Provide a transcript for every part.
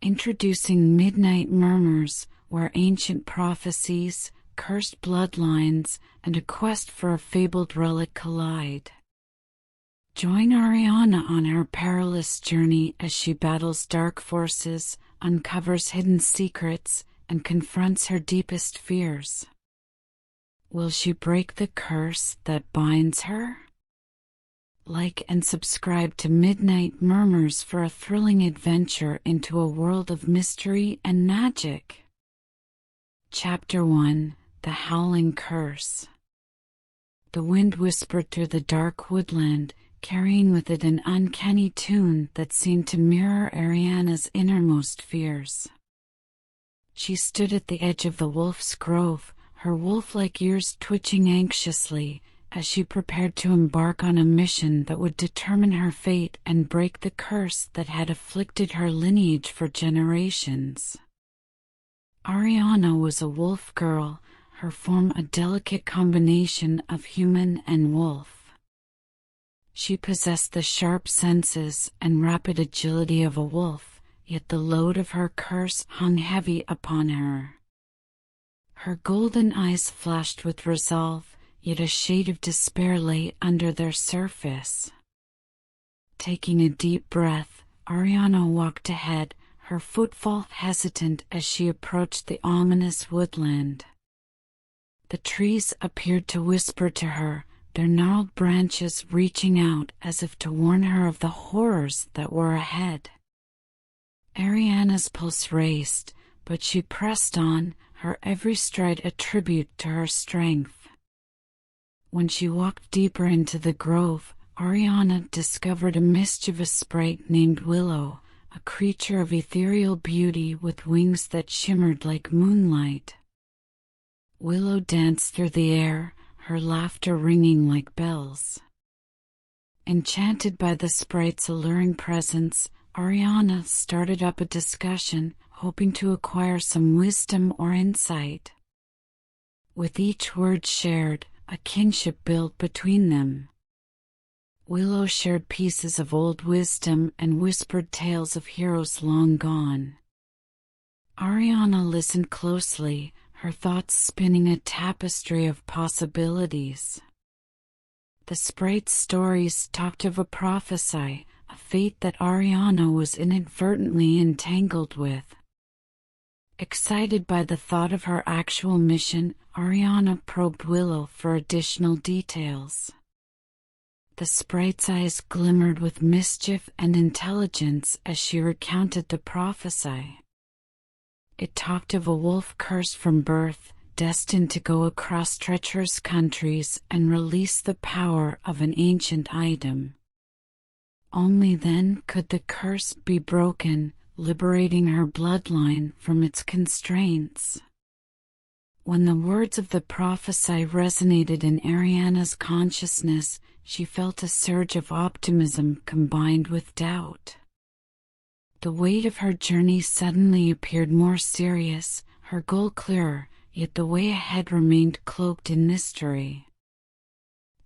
Introducing Midnight Murmurs, where ancient prophecies, cursed bloodlines, and a quest for a fabled relic collide. Join Ariana on her perilous journey as she battles dark forces, uncovers hidden secrets, and confronts her deepest fears. Will she break the curse that binds her? Like and subscribe to Midnight Murmurs for a thrilling adventure into a world of mystery and magic. Chapter 1: The Howling Curse. The wind whispered through the dark woodland, carrying with it an uncanny tune that seemed to mirror Ariana's innermost fears. She stood at the edge of the wolf's grove, her wolf-like ears twitching anxiously, as she prepared to embark on a mission that would determine her fate and break the curse that had afflicted her lineage for generations. Ariana was a wolf girl, her form a delicate combination of human and wolf. She possessed the sharp senses and rapid agility of a wolf, yet the load of her curse hung heavy upon her. Her golden eyes flashed with resolve, yet a shade of despair lay under their surface. Taking a deep breath, Ariana walked ahead, her footfall hesitant as she approached the ominous woodland. The trees appeared to whisper to her, their gnarled branches reaching out as if to warn her of the horrors that were ahead. Ariana's pulse raced, but she pressed on, her every stride a tribute to her strength. When she walked deeper into the grove, Ariana discovered a mischievous sprite named Willow, a creature of ethereal beauty with wings that shimmered like moonlight. Willow danced through the air, her laughter ringing like bells. Enchanted by the sprite's alluring presence, Ariana started up a discussion, hoping to acquire some wisdom or insight. With each word shared, a kinship built between them. Willow shared pieces of old wisdom and whispered tales of heroes long gone. Ariana listened closely, her thoughts spinning a tapestry of possibilities. The sprite's stories talked of a prophecy, a fate that Ariana was inadvertently entangled with. Excited by the thought of her actual mission, Ariana probed Willow for additional details. The sprite's eyes glimmered with mischief and intelligence as she recounted the prophecy. It talked of a wolf cursed from birth, destined to go across treacherous countries and release the power of an ancient item. Only then could the curse be broken, liberating her bloodline from its constraints. When the words of the prophecy resonated in Ariana's consciousness, she felt a surge of optimism combined with doubt. The weight of her journey suddenly appeared more serious, her goal clearer, yet the way ahead remained cloaked in mystery.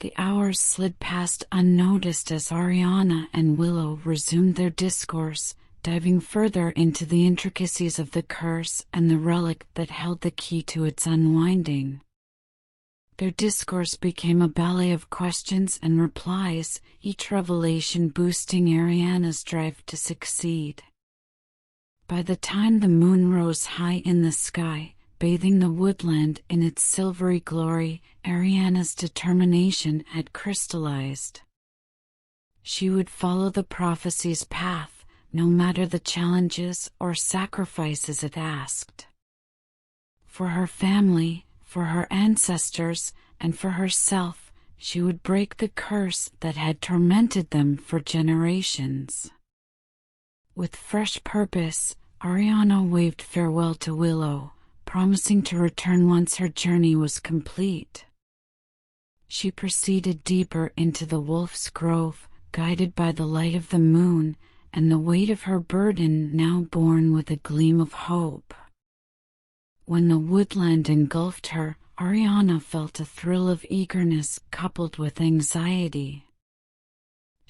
The hours slid past unnoticed as Ariana and Willow resumed their discourse, diving further into the intricacies of the curse and the relic that held the key to its unwinding. Their discourse became a ballet of questions and replies, each revelation boosting Ariana's drive to succeed. By the time the moon rose high in the sky, bathing the woodland in its silvery glory, Ariana's determination had crystallized. She would follow the prophecy's path, no matter the challenges or sacrifices it asked. For her family, for her ancestors, and for herself, she would break the curse that had tormented them for generations. With fresh purpose, Ariana waved farewell to Willow, promising to return once her journey was complete. She proceeded deeper into the wolf's grove, guided by the light of the moon, and the weight of her burden now borne with a gleam of hope. When the woodland engulfed her, Ariana felt a thrill of eagerness coupled with anxiety.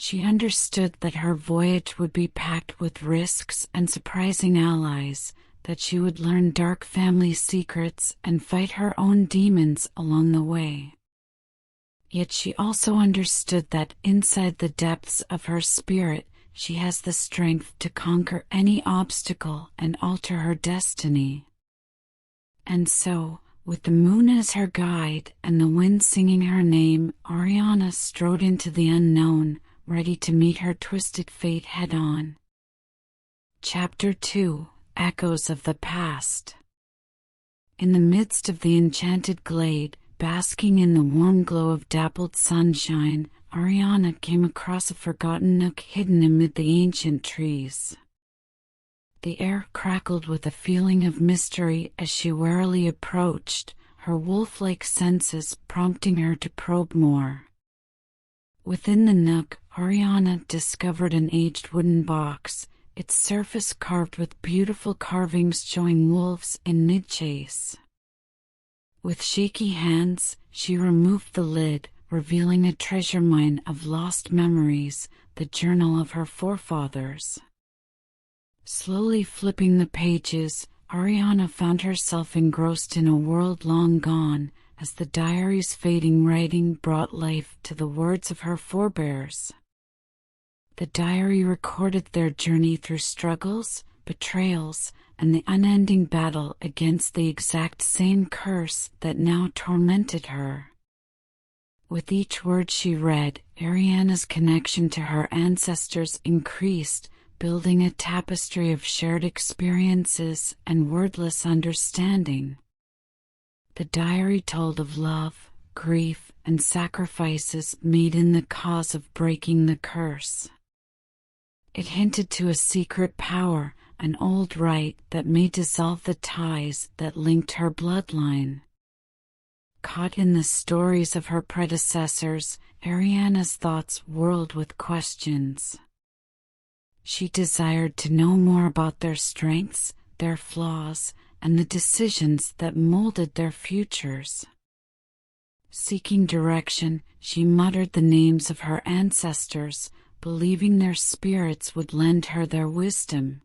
She understood that her voyage would be packed with risks and surprising allies, that she would learn dark family secrets and fight her own demons along the way. Yet she also understood that inside the depths of her spirit, she has the strength to conquer any obstacle and alter her destiny. And so, with the moon as her guide and the wind singing her name, Ariana strode into the unknown, ready to meet her twisted fate head-on. Chapter 2: Echoes of the Past. In the midst of the enchanted glade, basking in the warm glow of dappled sunshine, Ariana came across a forgotten nook hidden amid the ancient trees. The air crackled with a feeling of mystery as she warily approached, her wolf-like senses prompting her to probe more. Within the nook, Ariana discovered an aged wooden box, its surface carved with beautiful carvings showing wolves in mid-chase. With shaky hands, she removed the lid, revealing a treasure mine of lost memories, the journal of her forefathers. Slowly flipping the pages, Ariana found herself engrossed in a world long gone, as the diary's fading writing brought life to the words of her forebears. The diary recorded their journey through struggles, betrayals, and the unending battle against the exact same curse that now tormented her. With each word she read, Ariana's connection to her ancestors increased, building a tapestry of shared experiences and wordless understanding. The diary told of love, grief, and sacrifices made in the cause of breaking the curse. It hinted to a secret power, an old rite that may dissolve the ties that linked her bloodline. Caught in the stories of her predecessors, Ariana's thoughts whirled with questions. She desired to know more about their strengths, their flaws, and the decisions that molded their futures. Seeking direction, she muttered the names of her ancestors, believing their spirits would lend her their wisdom.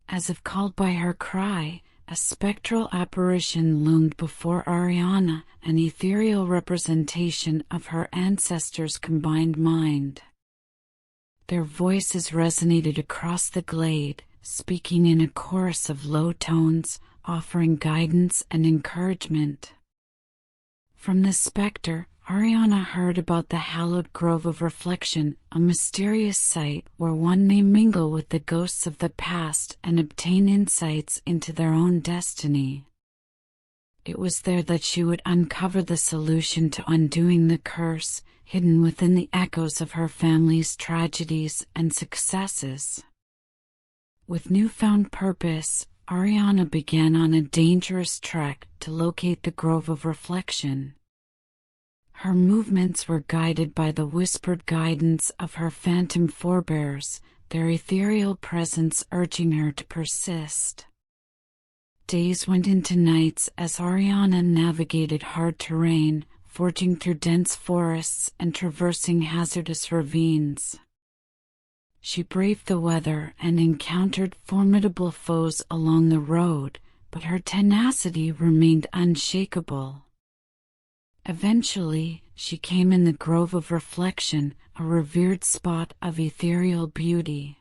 As if called by her cry, a spectral apparition loomed before Ariana, an ethereal representation of her ancestors' combined mind. Their voices resonated across the glade, speaking in a chorus of low tones, offering guidance and encouragement. From the specter, Ariana heard about the hallowed grove of reflection, a mysterious site where one may mingle with the ghosts of the past and obtain insights into their own destiny. It was there that she would uncover the solution to undoing the curse, hidden within the echoes of her family's tragedies and successes. With newfound purpose, Ariana began on a dangerous trek to locate the grove of reflection. Her movements were guided by the whispered guidance of her phantom forebears, their ethereal presence urging her to persist. Days went into nights as Ariana navigated hard terrain, forging through dense forests and traversing hazardous ravines. She braved the weather and encountered formidable foes along the road, but her tenacity remained unshakable. Eventually, she came in the Grove of Reflection, a revered spot of ethereal beauty.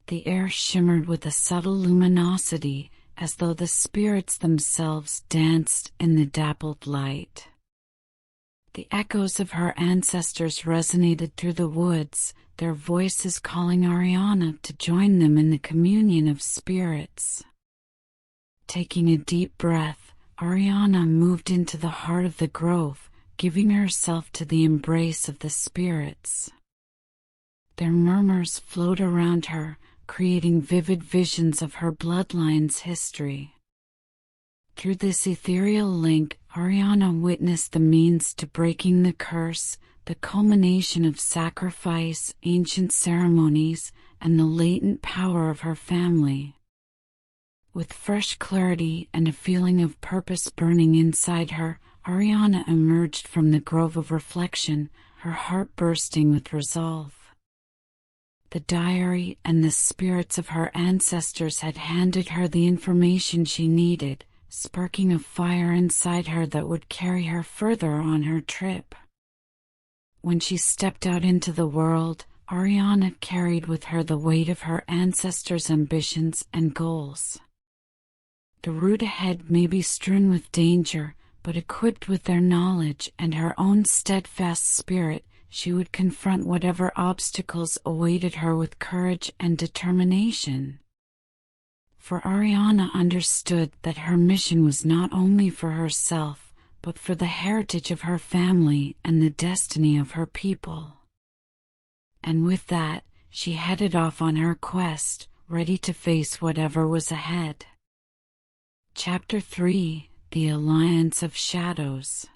The air shimmered with a subtle luminosity, as though the spirits themselves danced in the dappled light. The echoes of her ancestors resonated through the woods, their voices calling Ariana to join them in the communion of spirits. Taking a deep breath, Ariana moved into the heart of the grove, giving herself to the embrace of the spirits. Their murmurs flowed around her, creating vivid visions of her bloodline's history. Through this ethereal link, Ariana witnessed the means to breaking the curse, the culmination of sacrifice, ancient ceremonies, and the latent power of her family. With fresh clarity and a feeling of purpose burning inside her, Ariana emerged from the Grove of Reflection, her heart bursting with resolve. The diary and the spirits of her ancestors had handed her the information she needed, sparking a fire inside her that would carry her further on her trip. When she stepped out into the world, Ariana carried with her the weight of her ancestors' ambitions and goals. The route ahead may be strewn with danger, but equipped with their knowledge and her own steadfast spirit, she would confront whatever obstacles awaited her with courage and determination. For Ariana understood that her mission was not only for herself, but for the heritage of her family and the destiny of her people. And with that, she headed off on her quest, ready to face whatever was ahead. Chapter 3: The Alliance of Shadows.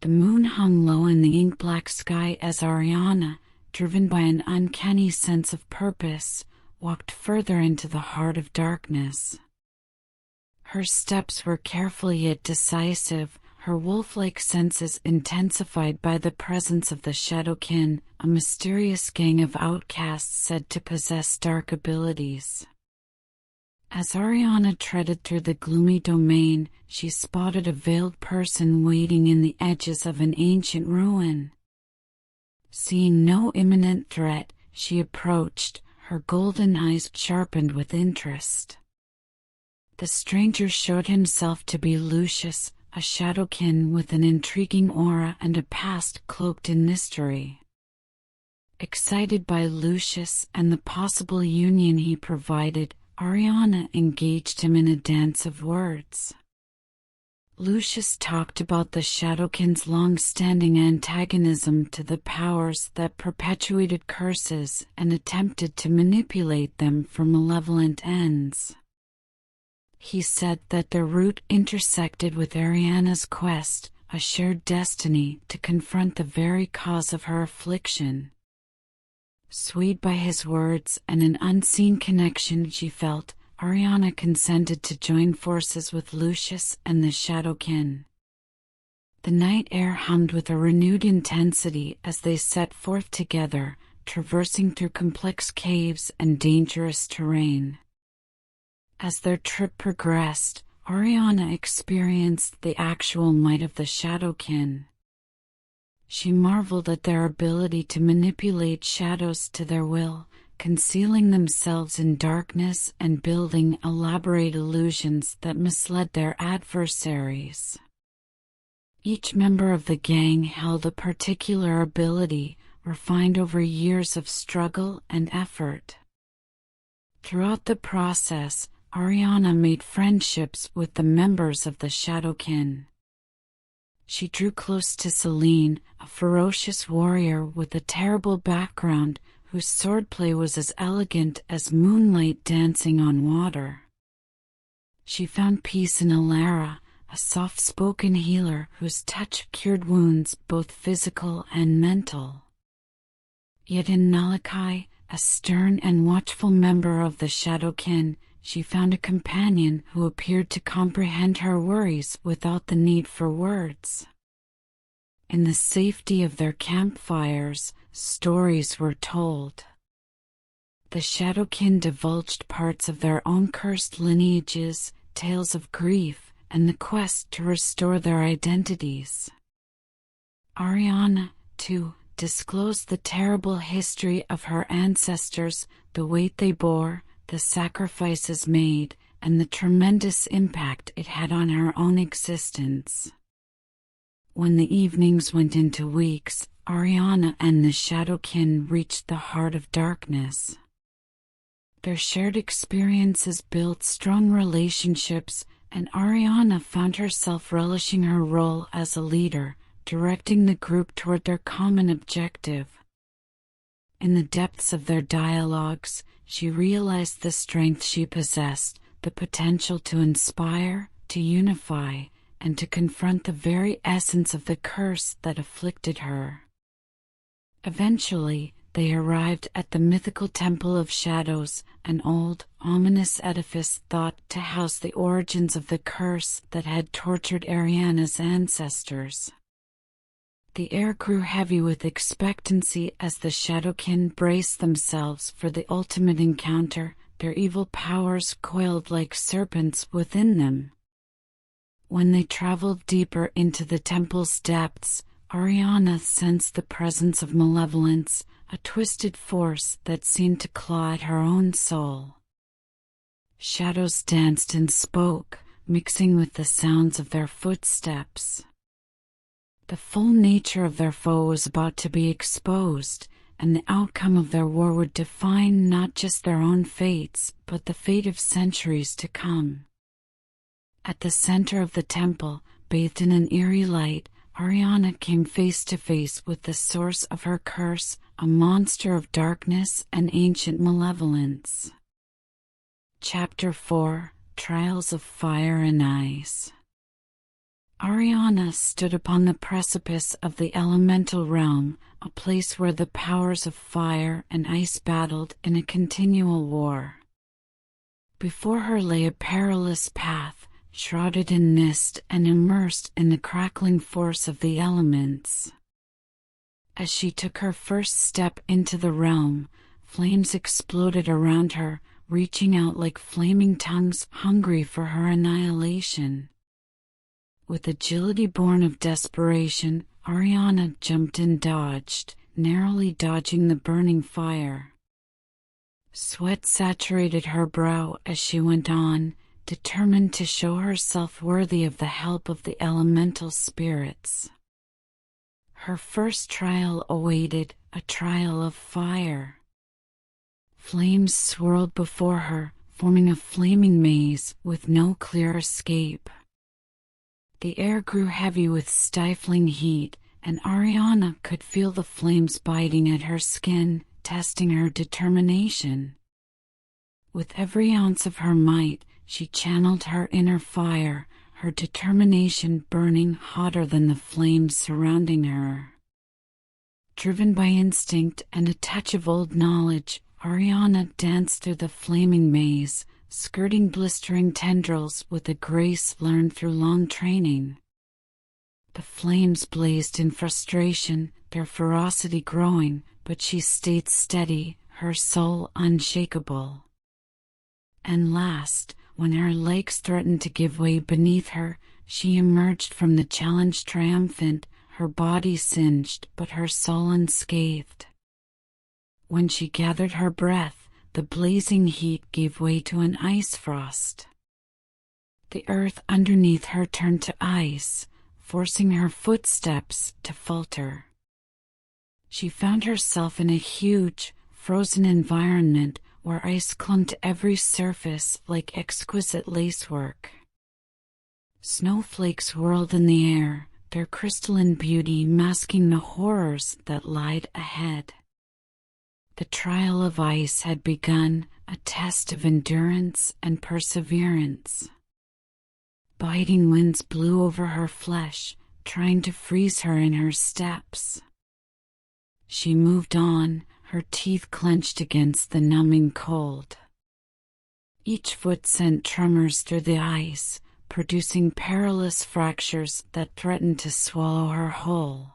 The moon hung low in the ink-black sky as Ariana, driven by an uncanny sense of purpose, walked further into the heart of darkness. Her steps were careful yet decisive, her wolf-like senses intensified by the presence of the Shadowkin, a mysterious gang of outcasts said to possess dark abilities. As Ariana treaded through the gloomy domain, she spotted a veiled person waiting in the edges of an ancient ruin. Seeing no imminent threat, she approached, her golden eyes sharpened with interest. The stranger showed himself to be Lucius, a Shadowkin with an intriguing aura and a past cloaked in mystery. Excited by Lucius and the possible union he provided, Ariana engaged him in a dance of words. Lucius talked about the Shadowkin's long-standing antagonism to the powers that perpetuated curses and attempted to manipulate them for malevolent ends. He said that their route intersected with Ariana's quest, a shared destiny to confront the very cause of her affliction. Swayed by his words and an unseen connection she felt, Ariana consented to join forces with Lucius and the Shadowkin. The night air hummed with a renewed intensity as they set forth together, traversing through complex caves and dangerous terrain. As their trip progressed, Ariana experienced the actual might of the Shadowkin. She marveled at their ability to manipulate shadows to their will, concealing themselves in darkness and building elaborate illusions that misled their adversaries. Each member of the gang held a particular ability, refined over years of struggle and effort. Throughout the process, Ariana made friendships with the members of the Shadowkin. She drew close to Celine, a ferocious warrior with a terrible background whose swordplay was as elegant as moonlight dancing on water. She found peace in Alara, a soft-spoken healer whose touch cured wounds both physical and mental. Yet in Malachi, a stern and watchful member of the Shadowkin, she found a companion who appeared to comprehend her worries without the need for words. In the safety of their campfires, stories were told. The Shadowkin divulged parts of their own cursed lineages, tales of grief, and the quest to restore their identities. Ariana, too, disclosed the terrible history of her ancestors, the weight they bore, the sacrifices made, and the tremendous impact it had on her own existence. When the evenings went into weeks, Ariana and the Shadowkin reached the heart of darkness. Their shared experiences built strong relationships, and Ariana found herself relishing her role as a leader, directing the group toward their common objective. In the depths of their dialogues, she realized the strength she possessed, the potential to inspire, to unify, and to confront the very essence of the curse that afflicted her. Eventually, they arrived at the mythical Temple of Shadows, an old, ominous edifice thought to house the origins of the curse that had tortured Ariana's ancestors. The air grew heavy with expectancy as the Shadowkin braced themselves for the ultimate encounter, their evil powers coiled like serpents within them. When they traveled deeper into the temple's depths, Ariana sensed the presence of malevolence, a twisted force that seemed to claw at her own soul. Shadows danced and spoke, mixing with the sounds of their footsteps. The full nature of their foe was about to be exposed, and the outcome of their war would define not just their own fates, but the fate of centuries to come. At the center of the temple, bathed in an eerie light, Ariana came face to face with the source of her curse, a monster of darkness and ancient malevolence. Chapter 4: Trials of Fire and Ice. Ariana stood upon the precipice of the elemental realm, a place where the powers of fire and ice battled in a continual war. Before her lay a perilous path, shrouded in mist and immersed in the crackling force of the elements. As she took her first step into the realm, flames exploded around her, reaching out like flaming tongues hungry for her annihilation. With agility born of desperation, Ariana jumped and dodged, narrowly dodging the burning fire. Sweat saturated her brow as she went on, determined to show herself worthy of the help of the elemental spirits. Her first trial awaited, a trial of fire. Flames swirled before her, forming a flaming maze with no clear escape. The air grew heavy with stifling heat, and Ariana could feel the flames biting at her skin, testing her determination. With every ounce of her might, she channeled her inner fire, her determination burning hotter than the flames surrounding her. Driven by instinct and a touch of old knowledge, Ariana danced through the flaming maze, skirting blistering tendrils with a grace learned through long training. The flames blazed in frustration, their ferocity growing, but she stayed steady, her soul unshakable. And last, when her legs threatened to give way beneath her, she emerged from the challenge triumphant, her body singed but her soul unscathed. When she gathered her breath, the blazing heat gave way to an ice frost. The earth underneath her turned to ice, forcing her footsteps to falter. She found herself in a huge, frozen environment where ice clung to every surface like exquisite lacework. Snowflakes whirled in the air, their crystalline beauty masking the horrors that lied ahead. The trial of ice had begun, a test of endurance and perseverance. Biting winds blew over her flesh, trying to freeze her in her steps. She moved on, her teeth clenched against the numbing cold. Each foot sent tremors through the ice, producing perilous fractures that threatened to swallow her whole.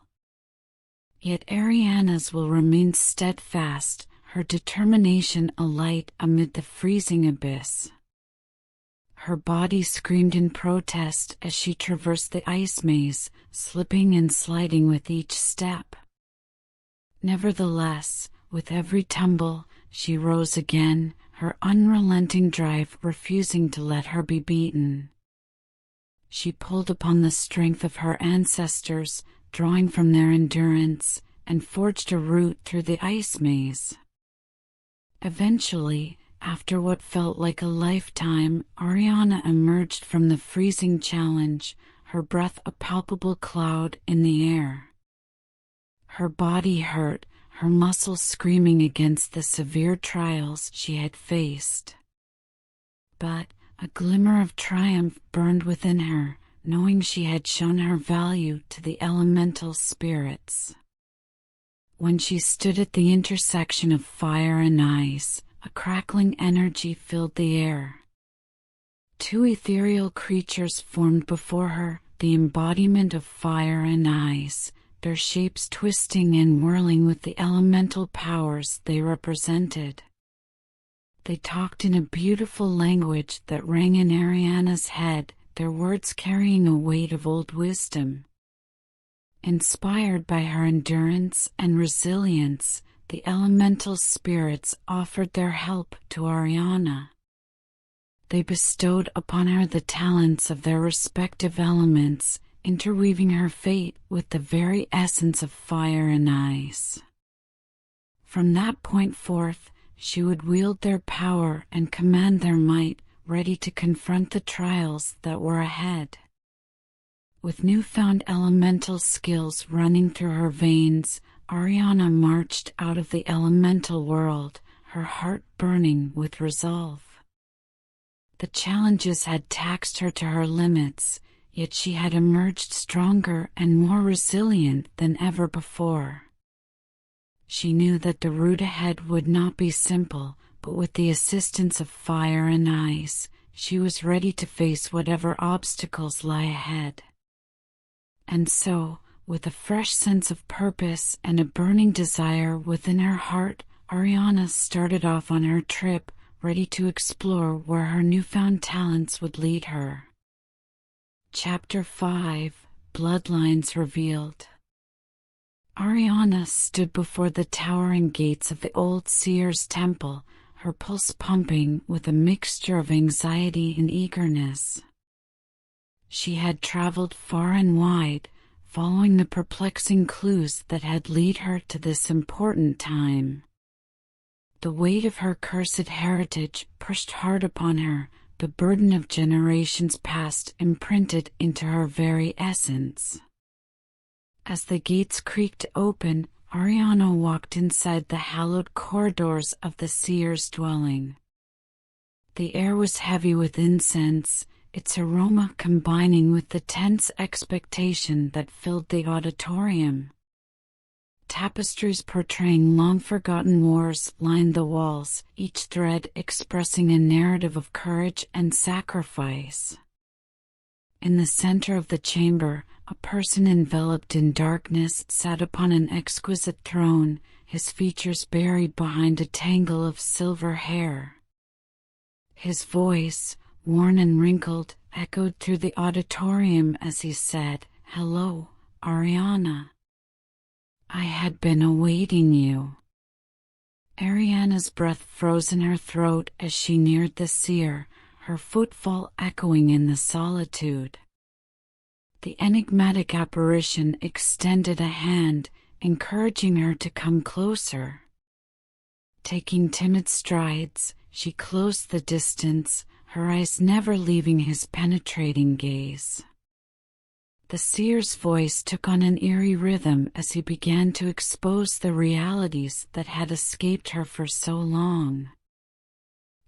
Yet Ariana's will remained steadfast, her determination alight amid the freezing abyss. Her body screamed in protest as she traversed the ice maze, slipping and sliding with each step. Nevertheless, with every tumble, she rose again, her unrelenting drive refusing to let her be beaten. She pulled upon the strength of her ancestors, drawing from their endurance, and forged a route through the ice maze. Eventually, after what felt like a lifetime, Ariana emerged from the freezing challenge, her breath a palpable cloud in the air. Her body hurt, her muscles screaming against the severe trials she had faced. But a glimmer of triumph burned within her, knowing she had shown her value to the elemental spirits. When she stood at the intersection of fire and ice, a crackling energy filled the air. Two ethereal creatures formed before her, the embodiment of fire and ice, their shapes twisting and whirling with the elemental powers they represented. They talked in a beautiful language that rang in Ariana's head, their words carrying a weight of old wisdom. Inspired by her endurance and resilience, the elemental spirits offered their help to Ariana. They bestowed upon her the talents of their respective elements, interweaving her fate with the very essence of fire and ice. From that point forth, she would wield their power and command their might, ready to confront the trials that were ahead. With newfound elemental skills running through her veins, Ariana marched out of the elemental world, her heart burning with resolve. The challenges had taxed her to her limits, yet she had emerged stronger and more resilient than ever before. She knew that the route ahead would not be simple, but with the assistance of fire and ice, she was ready to face whatever obstacles lie ahead. And so, with a fresh sense of purpose and a burning desire within her heart, Ariana started off on her trip, ready to explore where her newfound talents would lead her. Chapter 5: Bloodlines Revealed. Ariana stood before the towering gates of the old Seer's temple, her pulse pumping with a mixture of anxiety and eagerness. She had traveled far and wide, following the perplexing clues that had led her to this important time. The weight of her cursed heritage pushed hard upon her, the burden of generations past imprinted into her very essence. As the gates creaked open, Ariana walked inside the hallowed corridors of the seer's dwelling. The air was heavy with incense, its aroma combining with the tense expectation that filled the auditorium. Tapestries portraying long-forgotten wars lined the walls, each thread expressing a narrative of courage and sacrifice. In the center of the chamber, a person enveloped in darkness sat upon an exquisite throne, his features buried behind a tangle of silver hair. His voice, worn and wrinkled, echoed through the auditorium as he said, "Hello, Ariana. I had been awaiting you." Ariana's breath froze in her throat as she neared the seer, her footfall echoing in the solitude. The enigmatic apparition extended a hand, encouraging her to come closer. Taking timid strides, she closed the distance, her eyes never leaving his penetrating gaze. The seer's voice took on an eerie rhythm as he began to expose the realities that had escaped her for so long.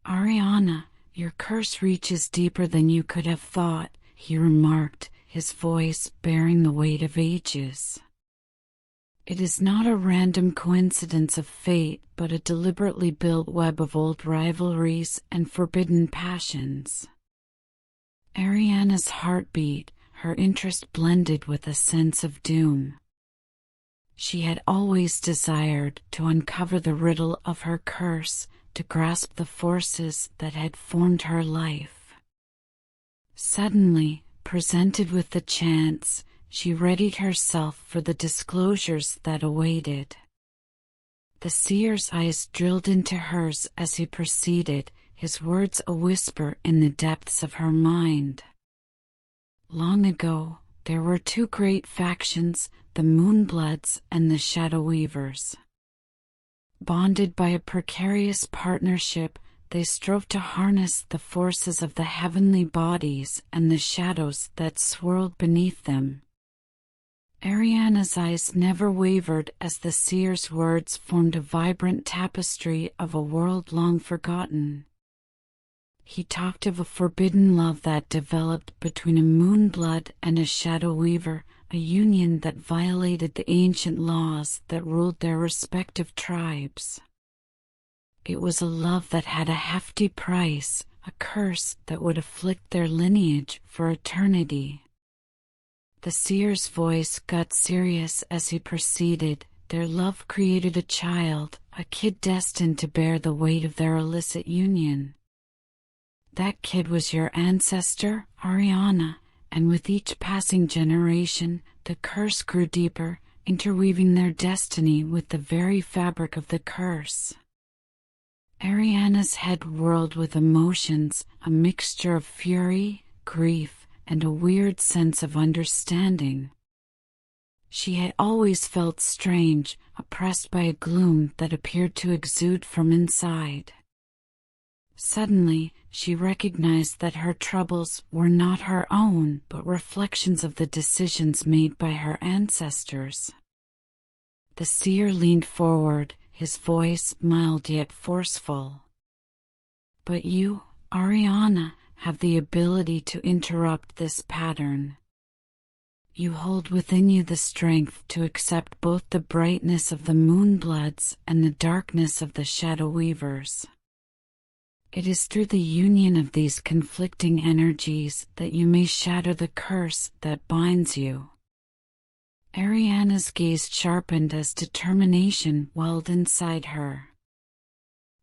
"Ariana, your curse reaches deeper than you could have thought," he remarked, his voice bearing the weight of ages. "It is not a random coincidence of fate, but a deliberately built web of old rivalries and forbidden passions." Ariana's heart beat, her interest blended with a sense of doom. She had always desired to uncover the riddle of her curse, to grasp the forces that had formed her life. Suddenly, presented with the chance, she readied herself for the disclosures that awaited. The seer's eyes drilled into hers as he proceeded, his words a whisper in the depths of her mind. Long ago, there were two great factions, the Moonbloods and the Shadow Weavers. Bonded by a precarious partnership, they strove to harness the forces of the heavenly bodies and the shadows that swirled beneath them. Ariana's eyes never wavered as the seer's words formed a vibrant tapestry of a world long forgotten. He talked of a forbidden love that developed between a Moonblood and a Shadow Weaver, a union that violated the ancient laws that ruled their respective tribes. It was a love that had a hefty price, a curse that would afflict their lineage for eternity. The seer's voice got serious as he proceeded. Their love created a child, a kid destined to bear the weight of their illicit union. That kid was your ancestor, Ariana, and with each passing generation, the curse grew deeper, interweaving their destiny with the very fabric of the curse. Ariana's head whirled with emotions, a mixture of fury, grief, and a weird sense of understanding. She had always felt strange, oppressed by a gloom that appeared to exude from inside. Suddenly, she recognized that her troubles were not her own, but reflections of the decisions made by her ancestors. The seer leaned forward, his voice mild yet forceful. But you, Ariana, have the ability to interrupt this pattern. You hold within you the strength to accept both the brightness of the Moonbloods and the darkness of the Shadow Weavers. It is through the union of these conflicting energies that you may shatter the curse that binds you. Ariana's gaze sharpened as determination welled inside her.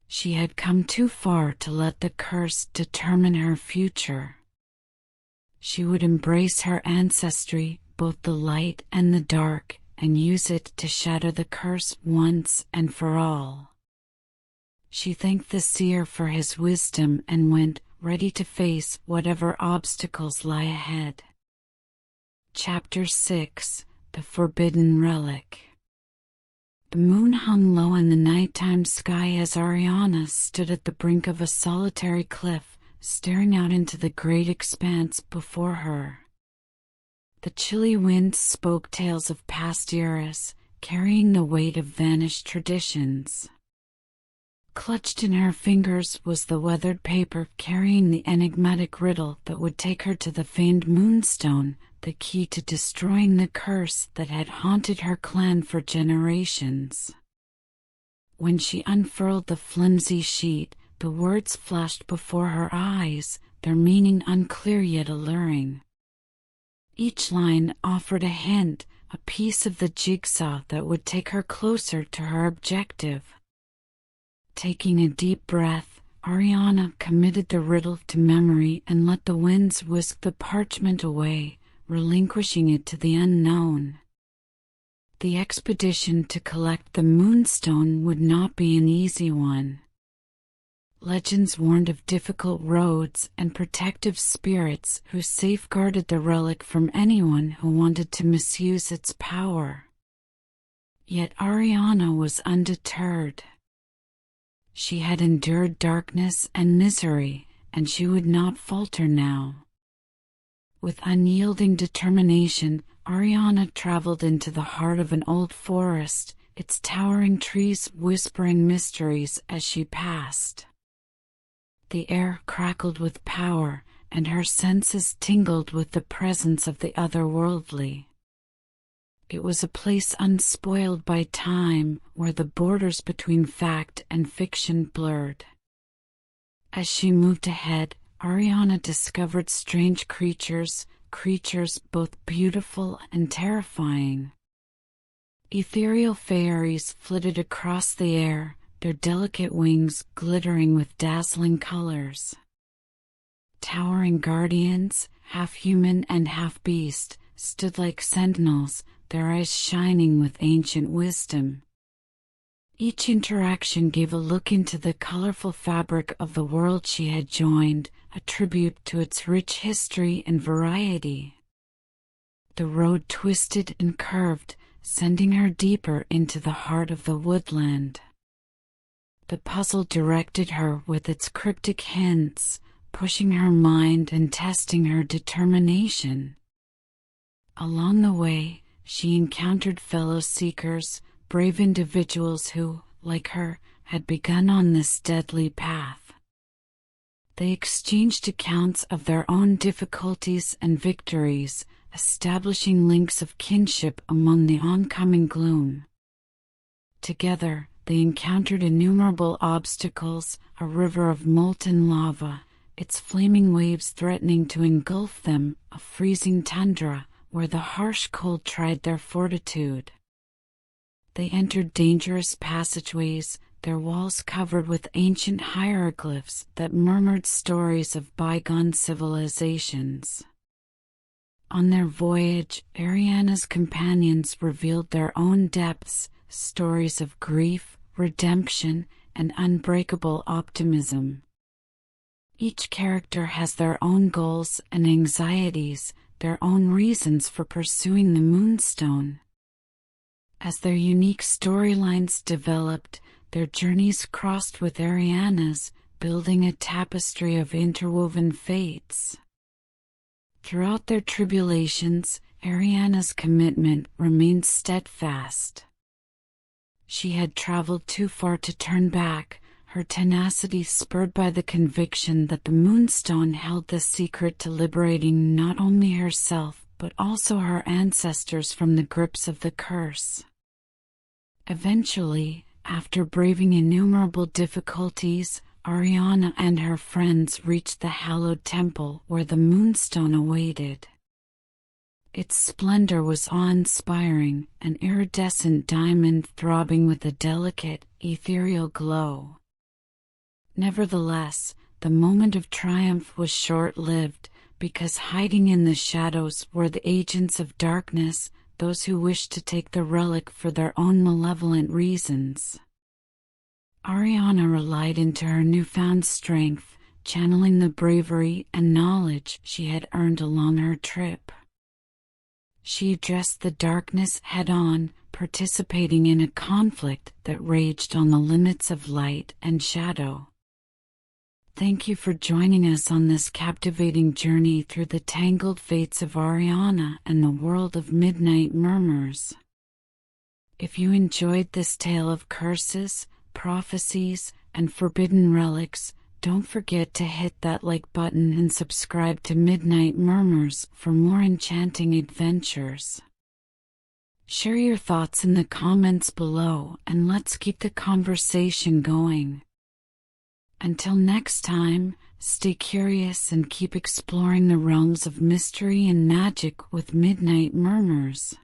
She had come too far to let the curse determine her future. She would embrace her ancestry, both the light and the dark, and use it to shatter the curse once and for all. She thanked the seer for his wisdom and went, ready to face whatever obstacles lie ahead. Chapter 6: The Forbidden Relic. The moon hung low in the nighttime sky as Ariana stood at the brink of a solitary cliff, staring out into the great expanse before her. The chilly winds spoke tales of past eras, carrying the weight of vanished traditions. Clutched in her fingers was the weathered paper carrying the enigmatic riddle that would take her to the famed Moonstone, the key to destroying the curse that had haunted her clan for generations. When she unfurled the flimsy sheet, the words flashed before her eyes, their meaning unclear yet alluring. Each line offered a hint, a piece of the jigsaw that would take her closer to her objective. Taking a deep breath, Ariana committed the riddle to memory and let the winds whisk the parchment away, relinquishing it to the unknown. The expedition to collect the Moonstone would not be an easy one. Legends warned of difficult roads and protective spirits who safeguarded the relic from anyone who wanted to misuse its power. Yet Ariana was undeterred. She had endured darkness and misery, and she would not falter now. With unyielding determination, Ariana traveled into the heart of an old forest, its towering trees whispering mysteries as she passed. The air crackled with power, and her senses tingled with the presence of the otherworldly. It was a place unspoiled by time, where the borders between fact and fiction blurred. As she moved ahead, Ariana discovered strange creatures both beautiful and terrifying. Ethereal fairies flitted across the air, their delicate wings glittering with dazzling colors. Towering guardians, half human and half beast, stood like sentinels, their eyes shining with ancient wisdom. Each interaction gave a look into the colorful fabric of the world she had joined, a tribute to its rich history and variety. The road twisted and curved, sending her deeper into the heart of the woodland. The puzzle directed her with its cryptic hints, pushing her mind and testing her determination. Along the way, she encountered fellow seekers, brave individuals who, like her, had begun on this deadly path. They exchanged accounts of their own difficulties and victories, establishing links of kinship among the oncoming gloom. Together, they encountered innumerable obstacles, a river of molten lava, its flaming waves threatening to engulf them, a freezing tundra, where the harsh cold tried their fortitude. They entered dangerous passageways, their walls covered with ancient hieroglyphs that murmured stories of bygone civilizations. On their voyage, Ariana's companions revealed their own depths, stories of grief, redemption, and unbreakable optimism. Each character has their own goals and anxieties, their own reasons for pursuing the Moonstone. As their unique storylines developed, their journeys crossed with Ariana's, building a tapestry of interwoven fates. Throughout their tribulations, Ariana's commitment remained steadfast. She had traveled too far to turn back, her tenacity spurred by the conviction that the Moonstone held the secret to liberating not only herself but also her ancestors from the grips of the curse. Eventually, after braving innumerable difficulties, Ariana and her friends reached the hallowed temple where the Moonstone awaited. Its splendor was awe-inspiring, an iridescent diamond throbbing with a delicate, ethereal glow. Nevertheless, the moment of triumph was short-lived, because hiding in the shadows were the agents of darkness, those who wished to take the relic for their own malevolent reasons. Ariana relied into her newfound strength, channeling the bravery and knowledge she had earned along her trip. She addressed the darkness head-on, participating in a conflict that raged on the limits of light and shadow. Thank you for joining us on this captivating journey through the tangled fates of Ariana and the world of Midnight Murmurs. If you enjoyed this tale of curses, prophecies, and forbidden relics, don't forget to hit that like button and subscribe to Midnight Murmurs for more enchanting adventures. Share your thoughts in the comments below and let's keep the conversation going. Until next time, stay curious and keep exploring the realms of mystery and magic with Midnight Murmurs.